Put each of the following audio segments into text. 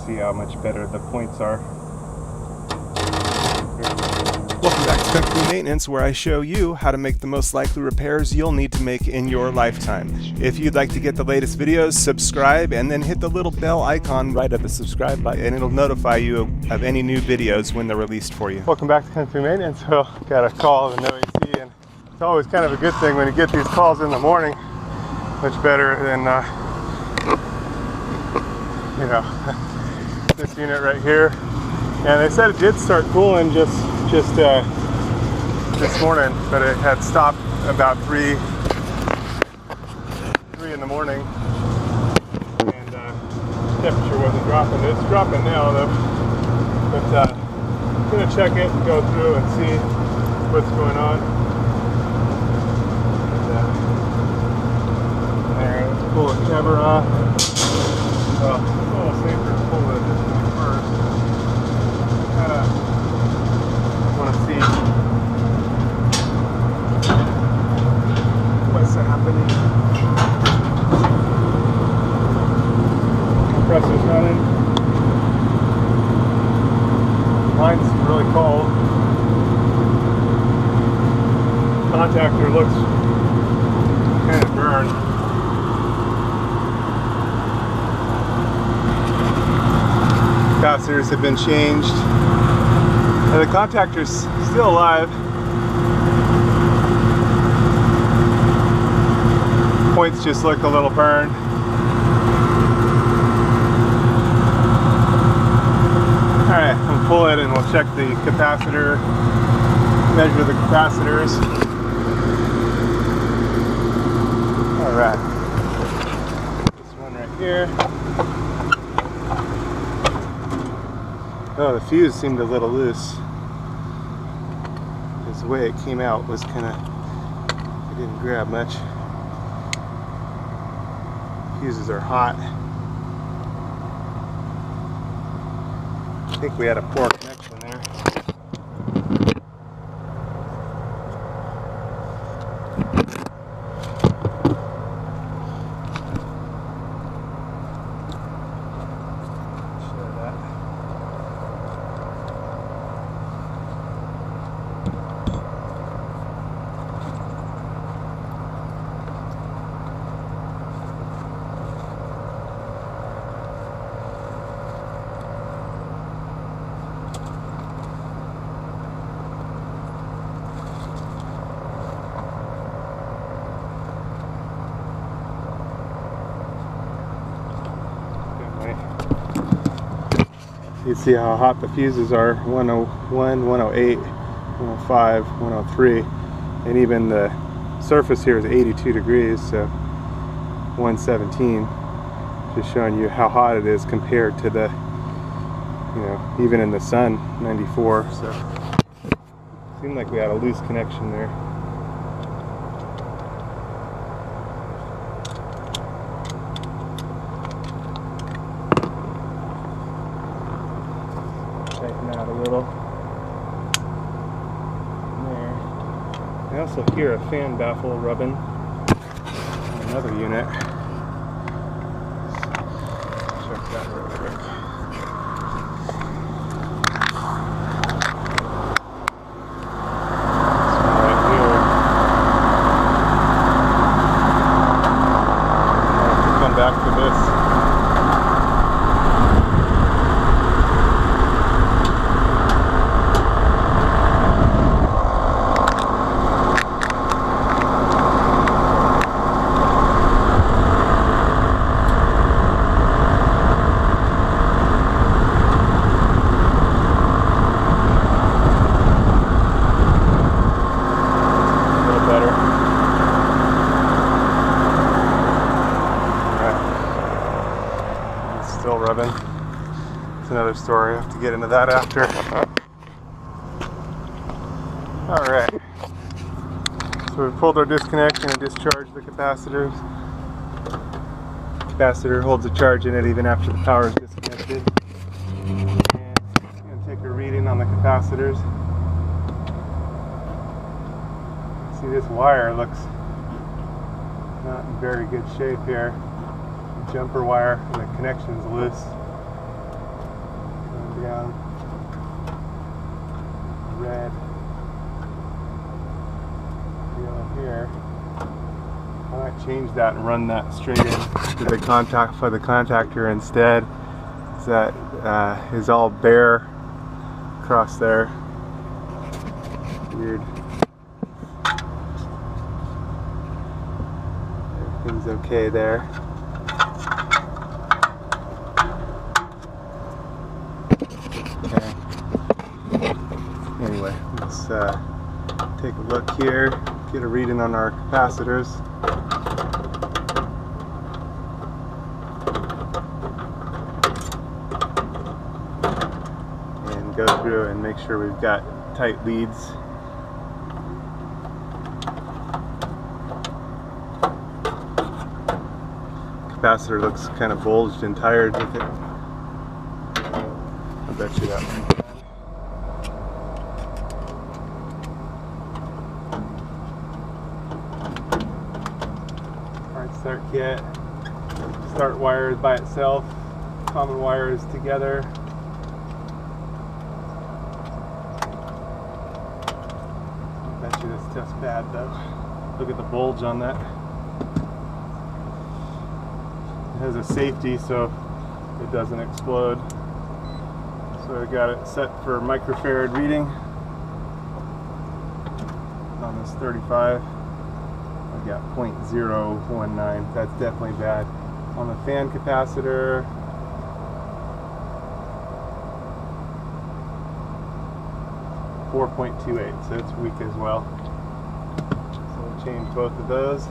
see how much better the points are. Welcome back to Country Maintenance, where I show you how to make the most likely repairs you'll need to make in your lifetime. If you'd like to get the latest videos, subscribe and then hit the little bell icon right at the subscribe button and it'll notify you of any new videos when they're released for you. Welcome back to Country Maintenance. Well, got a call of an OEC, and it's always kind of a good thing when you get these calls in the morning. Much better than you know, this unit right here. And they said it did start cooling just this morning, but it had stopped about 3 in the morning, and temperature wasn't dropping. It's dropping now though, but I'm gonna check it and go through and see what's going on. And, there, let's pull the cover off. Well, it's a little safer to pull this one first. Want to see what's happening. Compressor's running. Mine's really cold. Contactor looks kind of burned. Capacitors have been changed. And the contactor's still alive. Points just look a little burned. Alright, we'll pull it and we'll check the capacitor, measure the capacitors. Alright. This one right here. Oh, the fuse seemed a little loose. Because the way it came out was kind of, it didn't grab much. Fuses are hot. I think we had a poor connection there. You see how hot the fuses are, 101, 108, 105, 103, and even the surface here is 82 degrees, so 117, just showing you how hot it is compared to the, you know, even in the sun, 94, so it seemed like we had a loose connection there. Tighten out a little. There. I also hear a fan baffle rubbing on another unit. Check that real quick. This one right here. I'll have to come back to this. Still rubbing. It's another story. I have to get into that after. Alright. So we pulled our disconnect and discharged the capacitors. Capacitor holds a charge in it even after the power is disconnected. And I'm going to take a reading on the capacitors. See, this wire looks not in very good shape here. Jumper wire and the connection is loose. red deal here. I might change that and run that straight in to the contactor instead. That is all bare across there. Weird. Everything's okay there. Okay. Anyway, let's take a look here, get a reading on our capacitors. And go through and make sure we've got tight leads. Capacitor looks kind of bulged and tired with it. I bet you that one. Alright, start kit. Start wires by itself. Common wires together. I bet you this stuff's bad though. Look at the bulge on that. It has a safety so it doesn't explode. So I got it set for microfarad reading on this 35. I got 0.019. That's definitely bad. On the fan capacitor, .28, so it's weak as well. So we'll change both of those.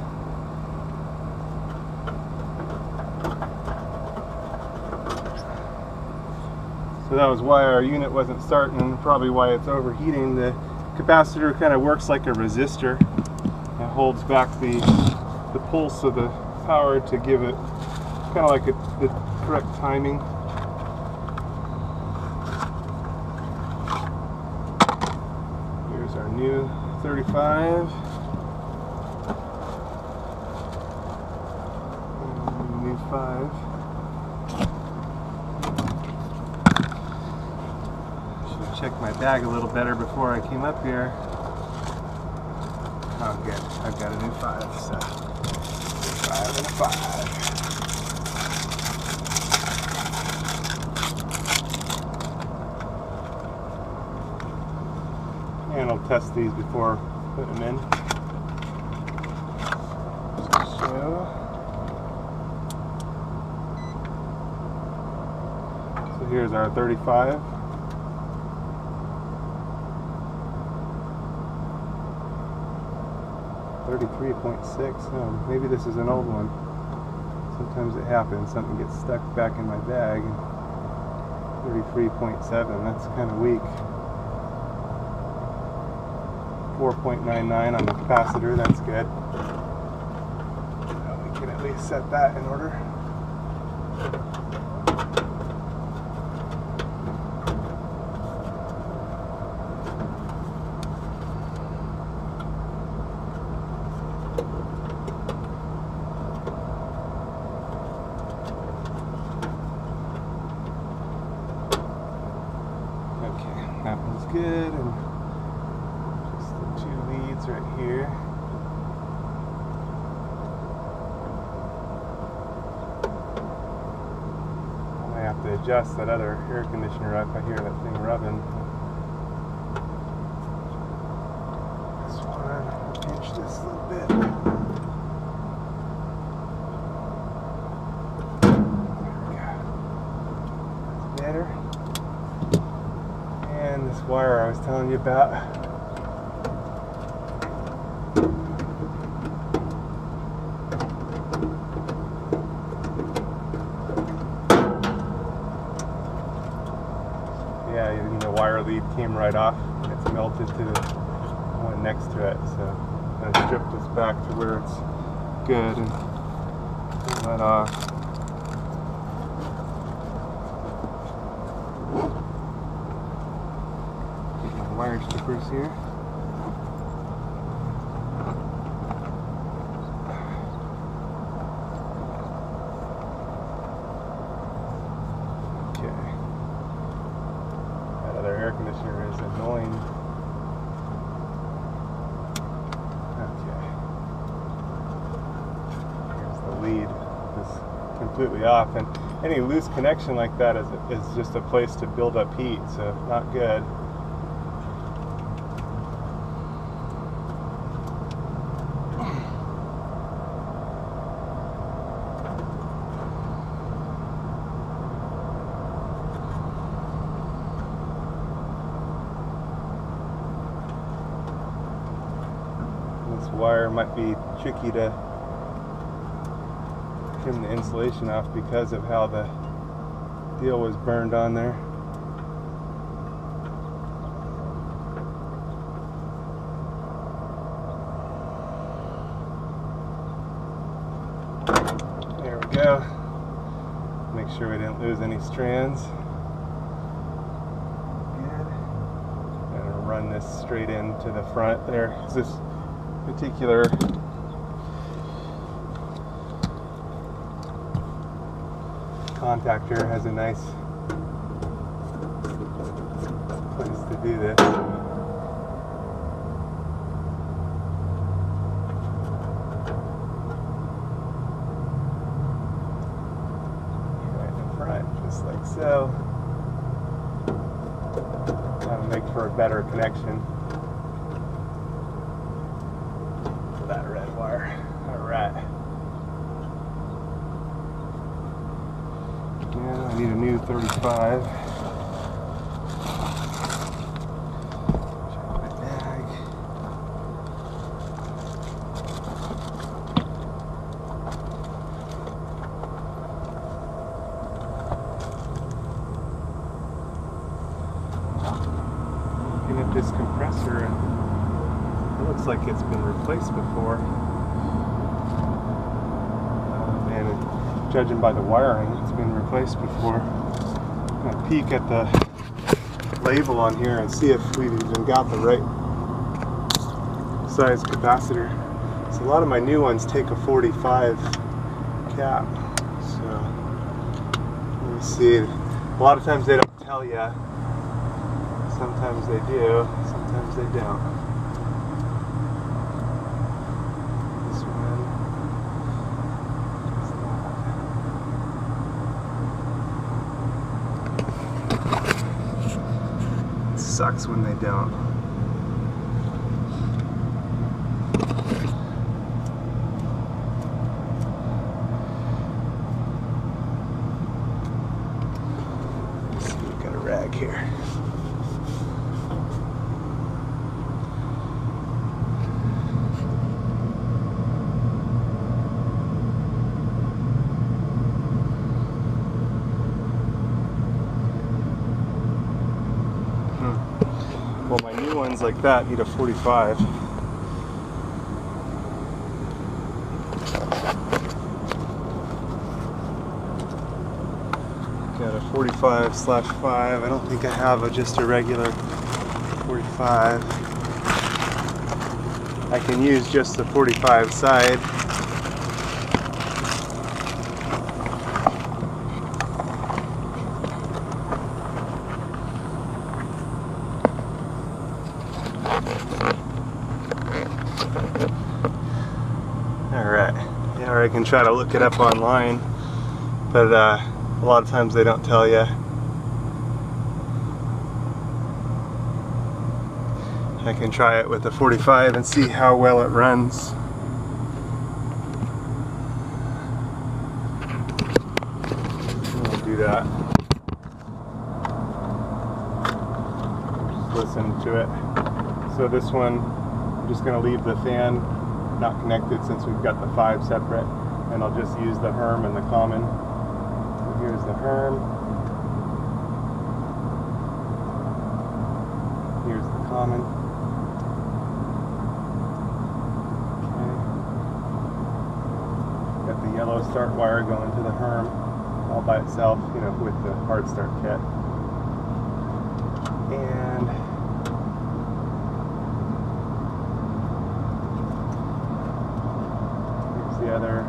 So that was why our unit wasn't starting, and probably why it's overheating. The capacitor kind of works like a resistor. It holds back the pulse of the power to give it kind of like the correct timing. Here's our new 35. And new 5. Check my bag a little better before I came up here. Oh, good. I've got a new 5, so 5 and a 5. And I'll test these before putting them in. So here's our 35. 33.6. Oh, maybe this is an old one. Sometimes it happens. Something gets stuck back in my bag. 33.7. That's kind of weak. 4.99 on the capacitor. That's good. Well, we can at least set that in order. That one's good, and just the 2 leads right here. I might have to adjust that other air conditioner up. I hear that thing rubbing. This one, I'll pinch this a little bit. There we go. That's better. And this wire I was telling you about. Yeah, even the wire lead came right off. It's melted to the one next to it, so I stripped this back to where it's good and pull that off. Wire strippers here. Okay. That other air conditioner is annoying. completely off. And any loose connection like that is just a place to build up heat, so not good. This wire might be tricky to trim the insulation off because of how the deal was burned on there. There we go. Make sure we didn't lose any strands. Good. I'm gonna run this straight into the front there. This particular contactor has a nice place to do this. Right in the front, just like so. That'll make for a better connection. That red wire. Alright. Now I need a new 35. Check my bag. Looking at this compressor, and it looks like it's been replaced before. And judging by the wiring, it's been replaced before. I'm going to peek at the label on here and see if we've even got the right size capacitor. So a lot of my new ones take a 45 cap. So let me see. A lot of times they don't tell you. Sometimes they do, sometimes they don't. Sucks when they don't. Let's see, we've got a rag here. Well, my new ones like that need a 45. Got a 45/5. I don't think I have just a regular 45. I can use just the 45 side. Alright, yeah, or I can try to look it up online, but a lot of times they don't tell you. I can try it with the 45 and see how well it runs. I'll do that. Just listen to it. So this one, I'm just going to leave the fan not connected since we've got the 5 separate, and I'll just use the Herm and the common. So here's the Herm. Here's the common. Okay. Got the yellow start wire going to the Herm all by itself, you know, with the hard start kit. And the other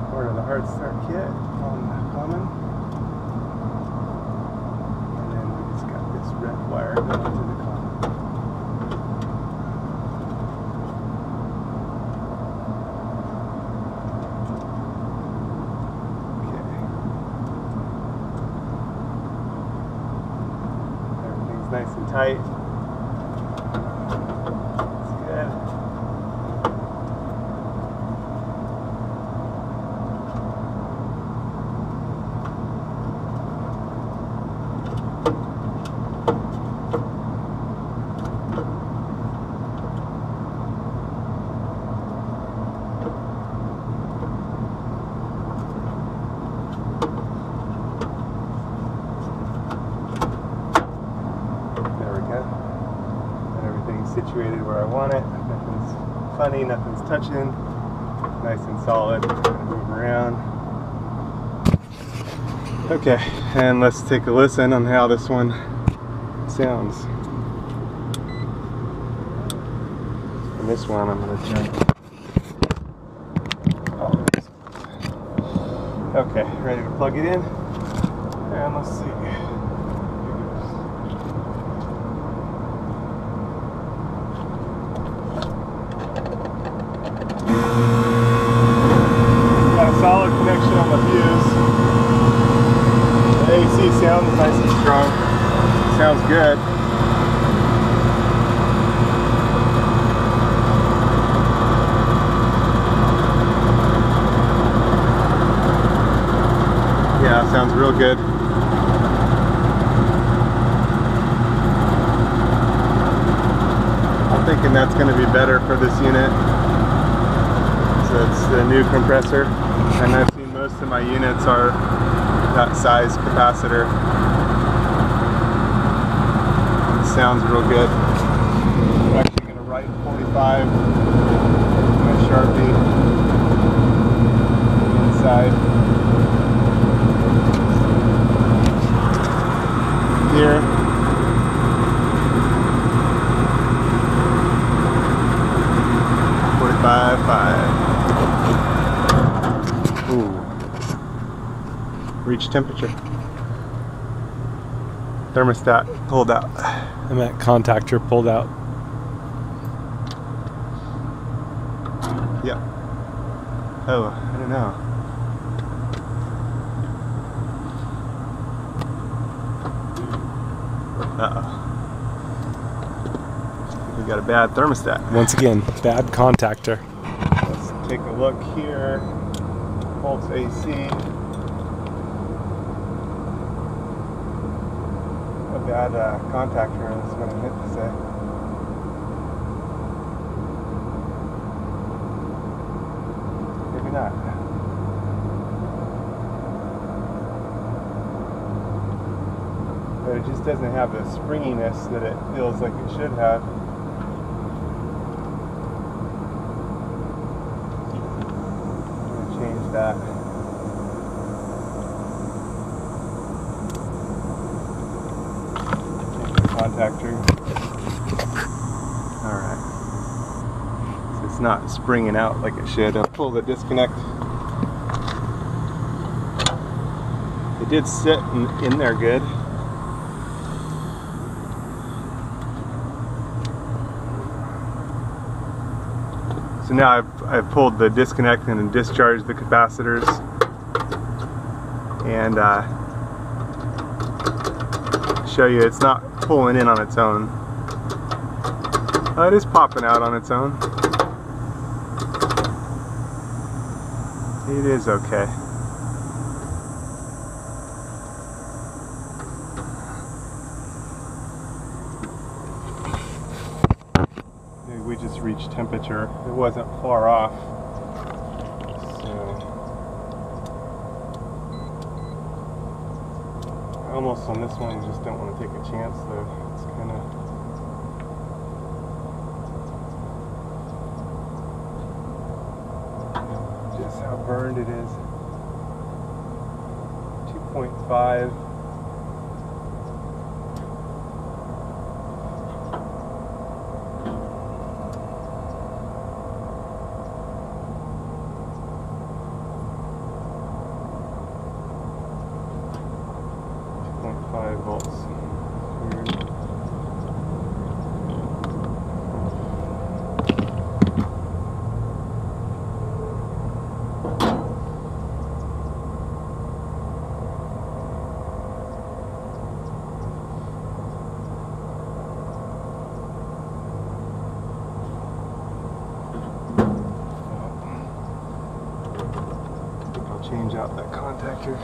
part of the hard start kit on the common, and then we just got this red wire going to the common. Okay, nice and tight. That's good. Situated where I want it. Nothing's funny, nothing's touching. Nice and solid. Move around. Okay, and let's take a listen on how this one sounds. And this one I'm going to turn. Okay, ready to plug it in. And let's see. Solid connection on the fuse. The AC sounds nice and strong. Sounds good. Yeah, sounds real good. I'm thinking that's going to be better for this unit. So it's the new compressor. And I've seen most of my units are that size capacitor. It sounds real good. I'm actually going to write 45 with my Sharpie inside here. Ooh. Reach temperature. Thermostat pulled out. And that contactor pulled out. Yep. Oh, I don't know. Uh-oh. We got a bad thermostat. Once again, bad contactor. Let's take a look here. Volts AC. A bad contactor is what I meant to say. Maybe not. But it just doesn't have the springiness that it feels like it should have. That. Contactor. Alright. So it's not springing out like it should. I'll pull the disconnect. It did sit in there good. So now I've pulled the disconnect and discharged the capacitors, and show you it's not pulling in on its own. It is popping out on its own. It is okay. We just reached temperature. It wasn't far off. So almost on this one, you just don't want to take a chance though. It's kind of just how burned it is. 2.5. Volts. contactor.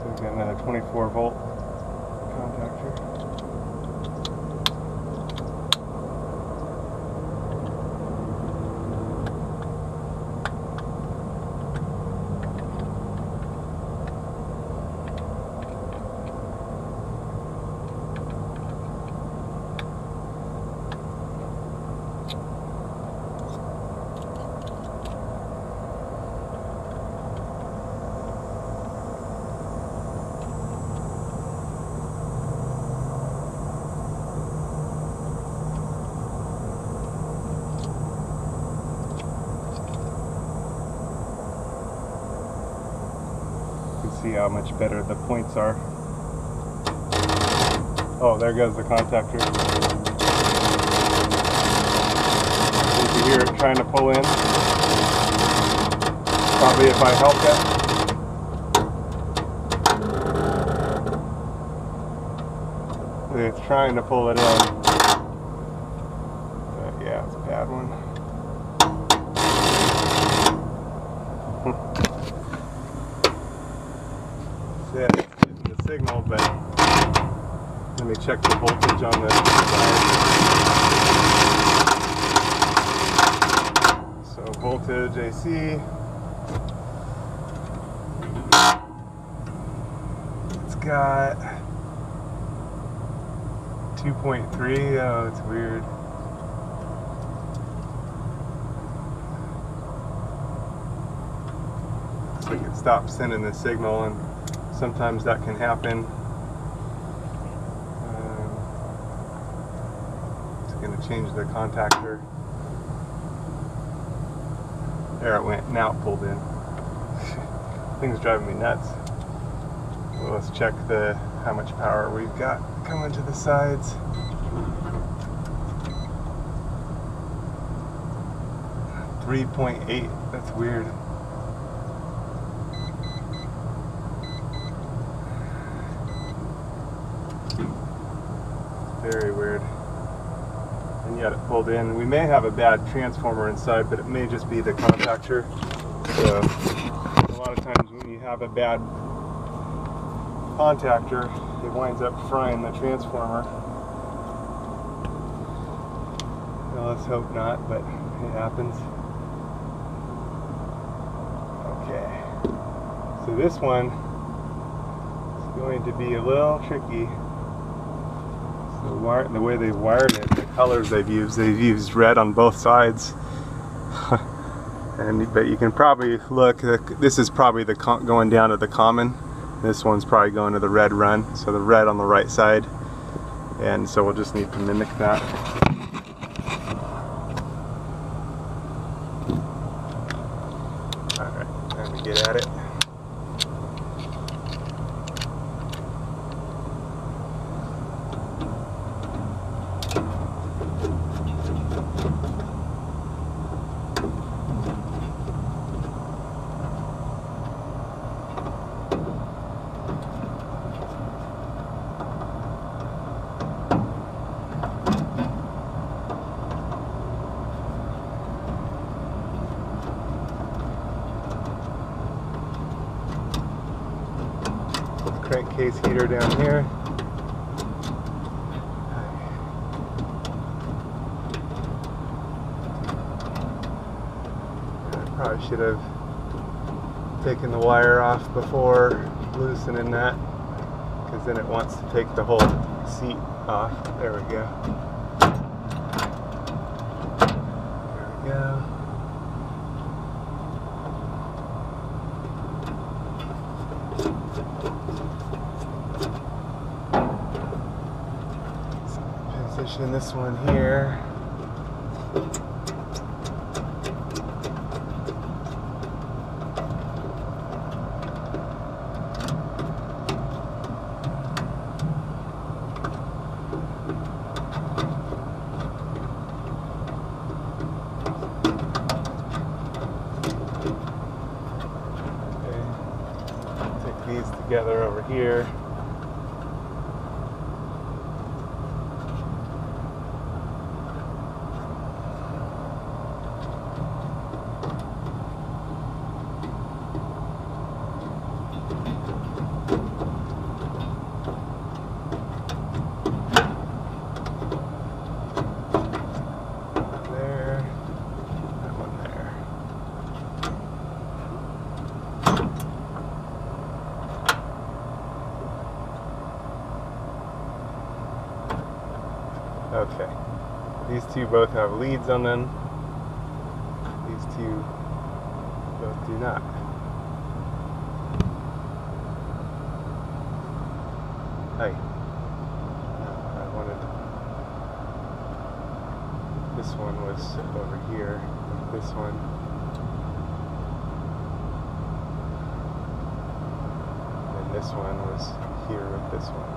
So we've got another 24 volt contactor. See how much better the points are. Oh, there goes the contactor. You can hear it trying to pull in. Probably if I help it. It's trying to pull it in. But yeah, it's a bad one. Getting the signal, but let me check the voltage on this side. So voltage AC. It's got 2.3. Oh, it's weird. Looks like it stopped sending the signal, and sometimes that can happen. It's going to change the contactor. There it went. Now it pulled in. Thing's driving me nuts. Well, let's check how much power we've got coming to the sides. .8. That's weird. Very weird. And yet it pulled in. We may have a bad transformer inside, but it may just be the contactor. So a lot of times when you have a bad contactor, it winds up frying the transformer. Well, let's hope not, but it happens. Okay. So this one is going to be a little tricky. The way they've wired it, the colors they've used red on both sides. But you can probably look, this is probably going down to the common. This one's probably going to the red run, so the red on the right side. And so we'll just need to mimic that. Alright, time to get at it. Crankcase heater down here. I probably should have taken the wire off before loosening that, because then it wants to take the whole seat off. There we go. There we go. Position this one here. These together over here. There, that one there. Okay, these two both have leads on them. These two both do not. Hey, I wanted, this one was over here, this one. And this one was here with this one.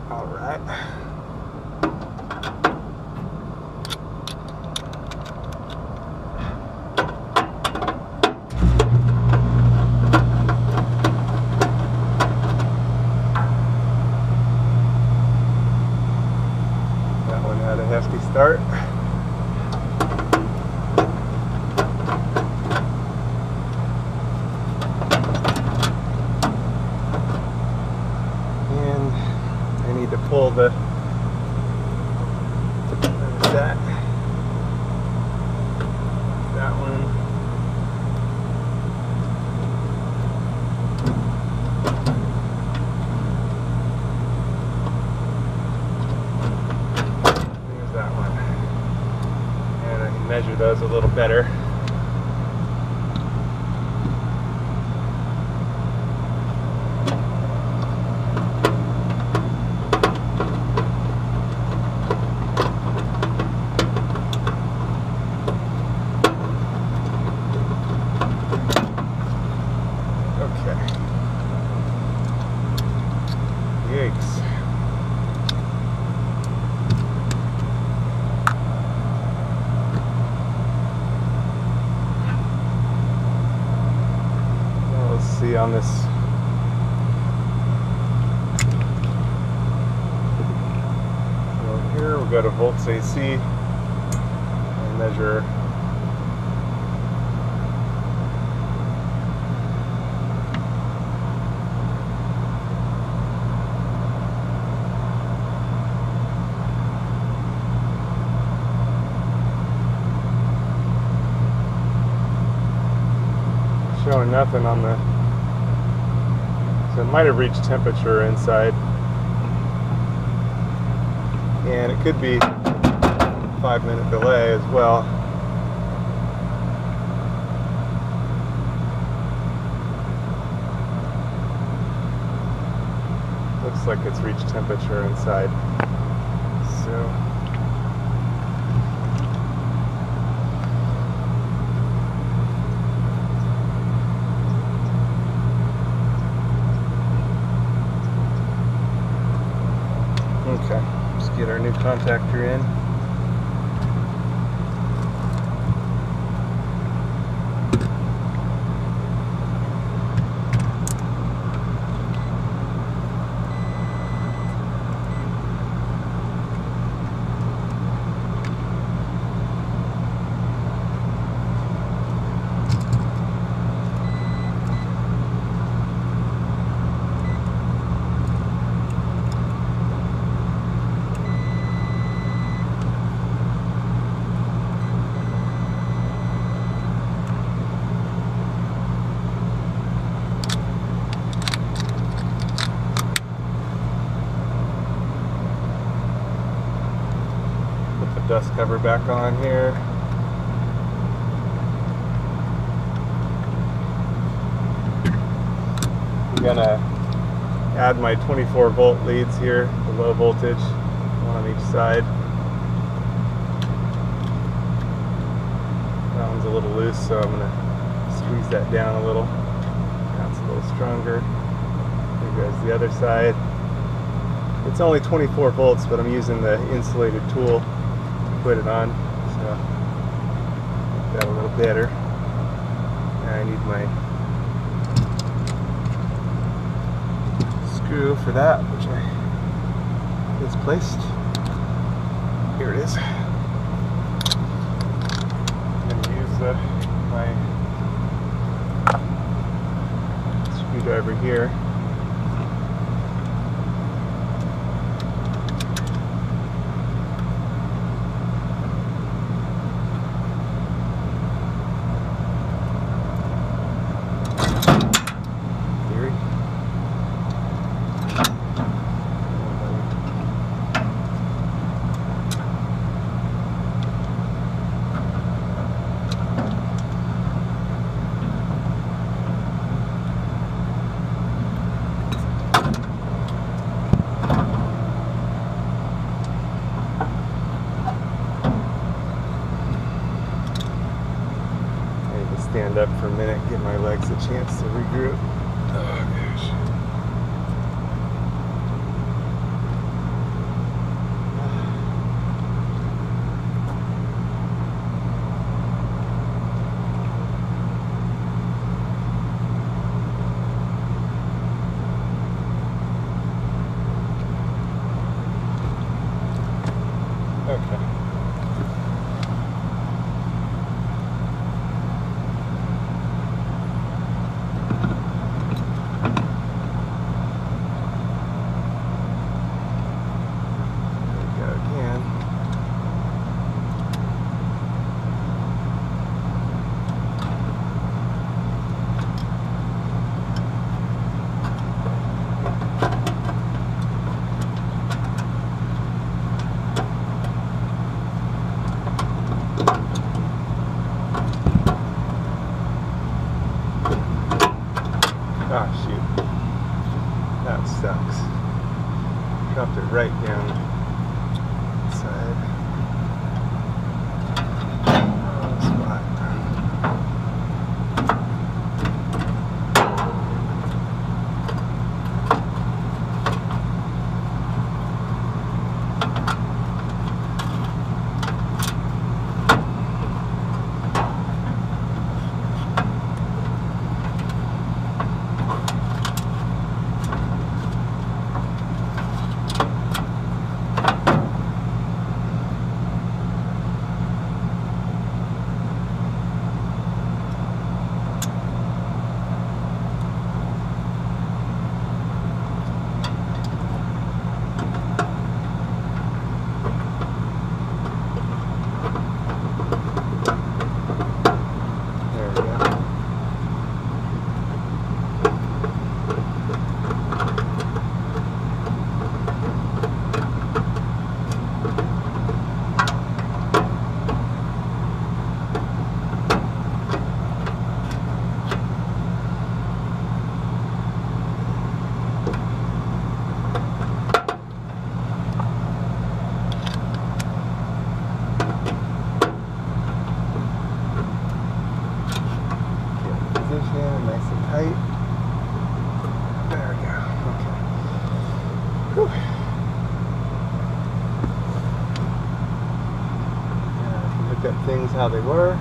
All right. That one had a hefty start. To pull the that one. There's that one, and I can measure those a little better. Yikes. Well, let's see on this. So here we'll go to volts AC and measure. Showing nothing on the, so it might have reached temperature inside, and it could be 5-minute delay as well. Looks like it's reached temperature inside. So okay, let's get our new contactor in. Dust cover back on here. gonna add my 24 volt leads here, the low voltage, one on each side. That one's a little loose, so I'm gonna squeeze that down a little. That's a little stronger. Here goes the other side. It's only 24 volts, but I'm using the insulated tool to put it on, so make that a little better. Now I need my screw for that, which I misplaced. Here it is. I'm going to use my screwdriver here. Stand up for a minute, give my legs a chance to regroup. Oh gosh. Okay. Oh shoot, that sucks. Dropped it right down the side. Spot. Nice and tight. There we go. Okay. Whew. Look at things how they were.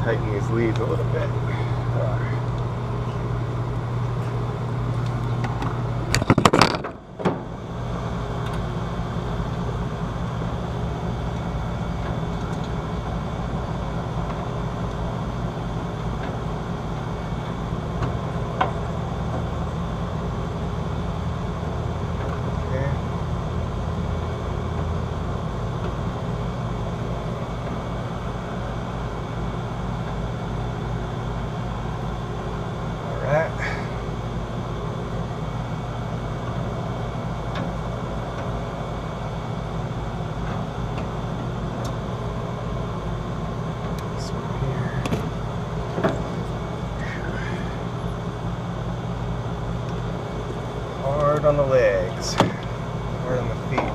tighten these leads a little bit. Hard on the legs, hard on the feet.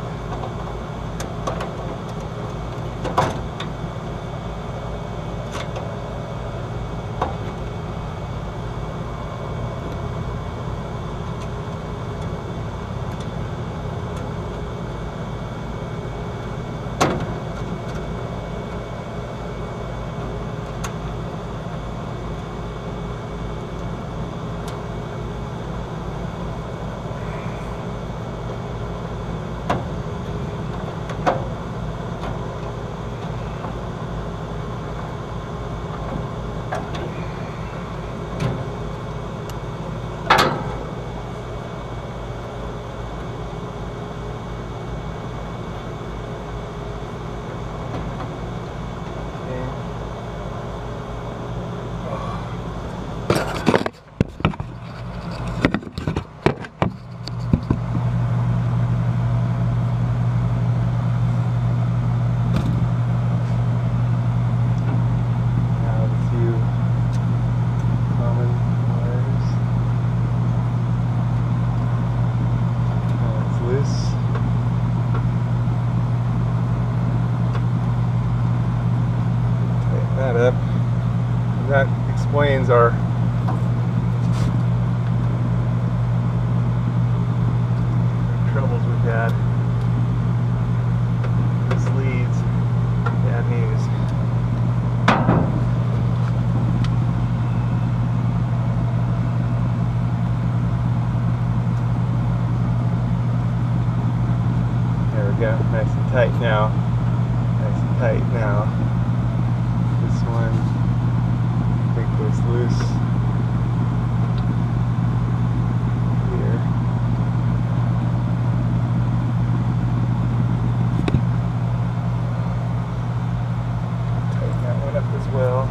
Up. That explains our troubles we've had. This leads bad news. There we go. Nice and tight now. Nice and tight now. This one, I think, was loose here. Tighten that one up as well.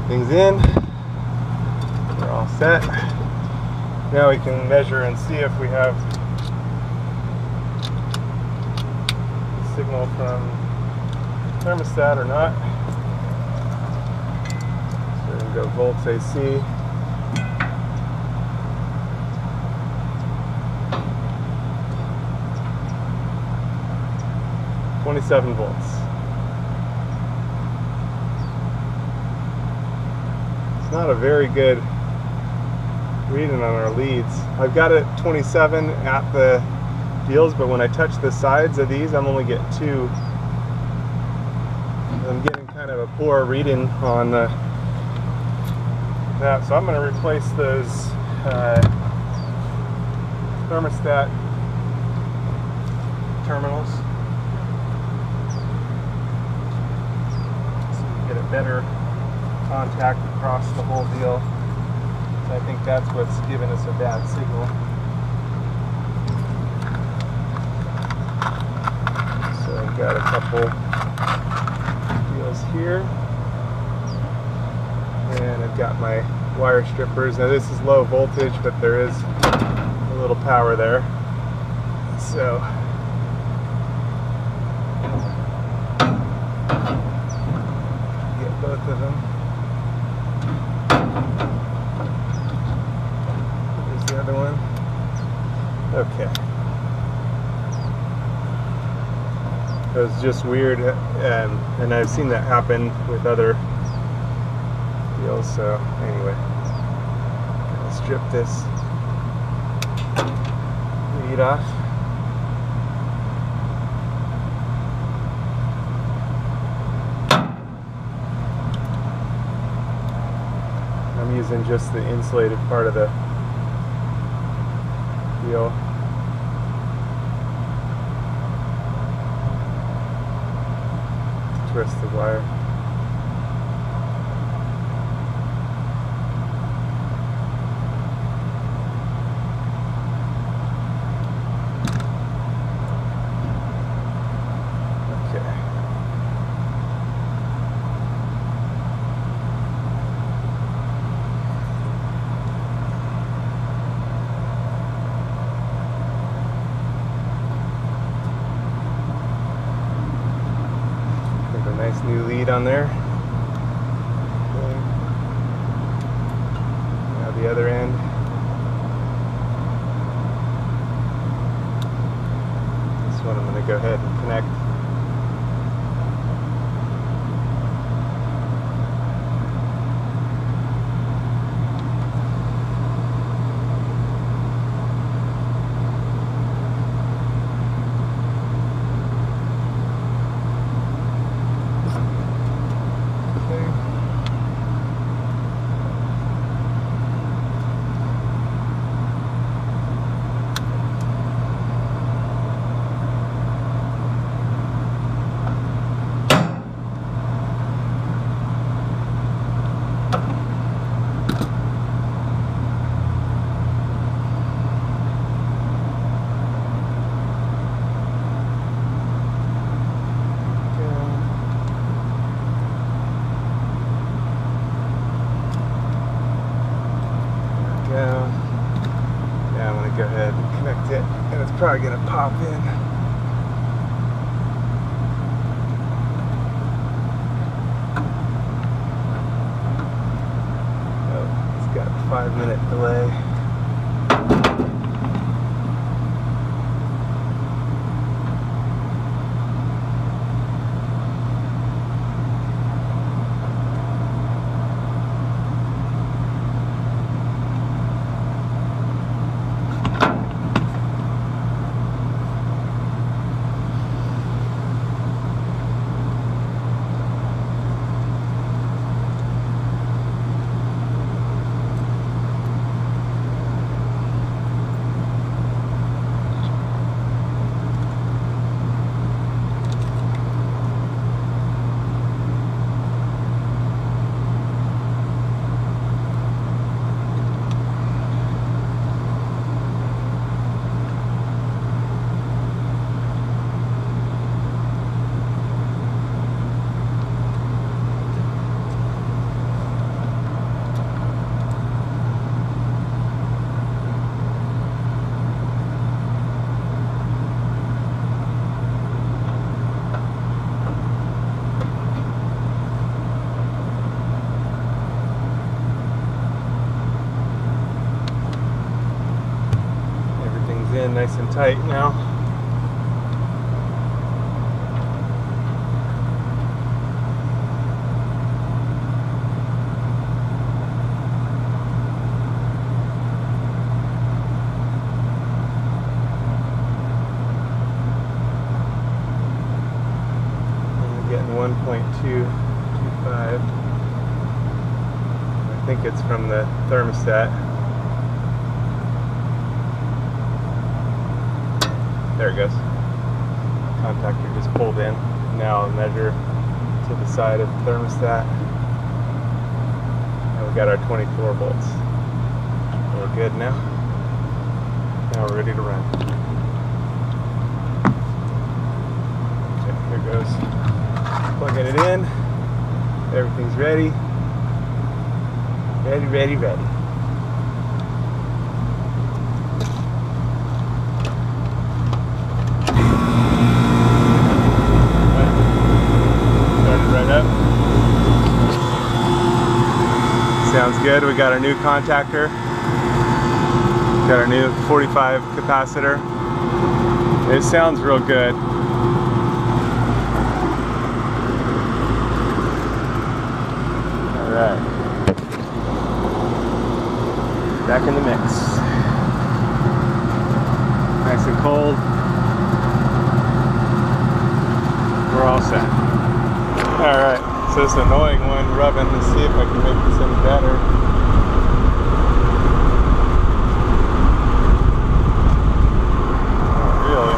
Everything's in. We're all set. Now we can measure and see if we have the signal from thermostat or not. So we can go volts AC. .27 volts. It's not a very good reading on our leads. I've got it 27 at the deals, but when I touch the sides of these, I'm only getting 2. I'm getting kind of a poor reading on that, so I'm going to replace those thermostat terminals. Get a better contact across the whole deal. So I think that's what's giving us a bad signal. So I've got a couple deals here. And I've got my wire strippers. Now this is low voltage, but there is a little power there. So both of them. There's the other one. Okay. It was just weird, and I've seen that happen with other deals, so anyway. I'll strip this lead off. I'm using just the insulated part of the deal. Twist the wire. Nice new lead on there. Okay. Now the other end. This one I'm going to go ahead and connect. Go ahead and connect it, and it's probably going to pop in. Oh, it's got a 5-minute delay. nice and tight now. I'm getting 1.225. I think it's from the thermostat. There it goes. Contactor just pulled in. Now I'll measure to the side of the thermostat. And we got our 24 volts. We're good now. Now we're ready to run. Okay, here goes. Plugging it in. Everything's ready. Ready, ready, ready. Sounds good. We got our new contactor. Got our new 45 capacitor. It sounds real good. All right. Back in the mix. Nice and cold. We're all set. All right. So this annoying one rubbing. Let's see if I can make this any better. Not really.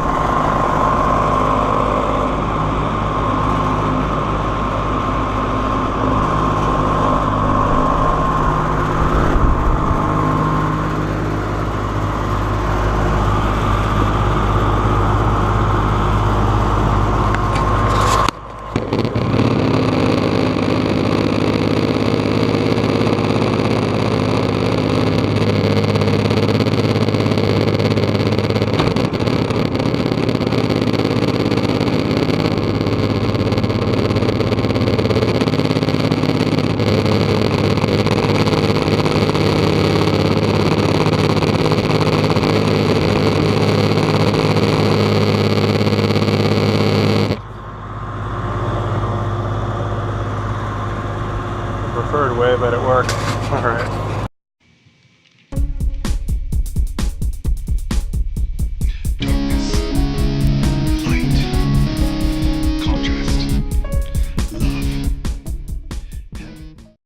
Preferred way, but it worked. All right.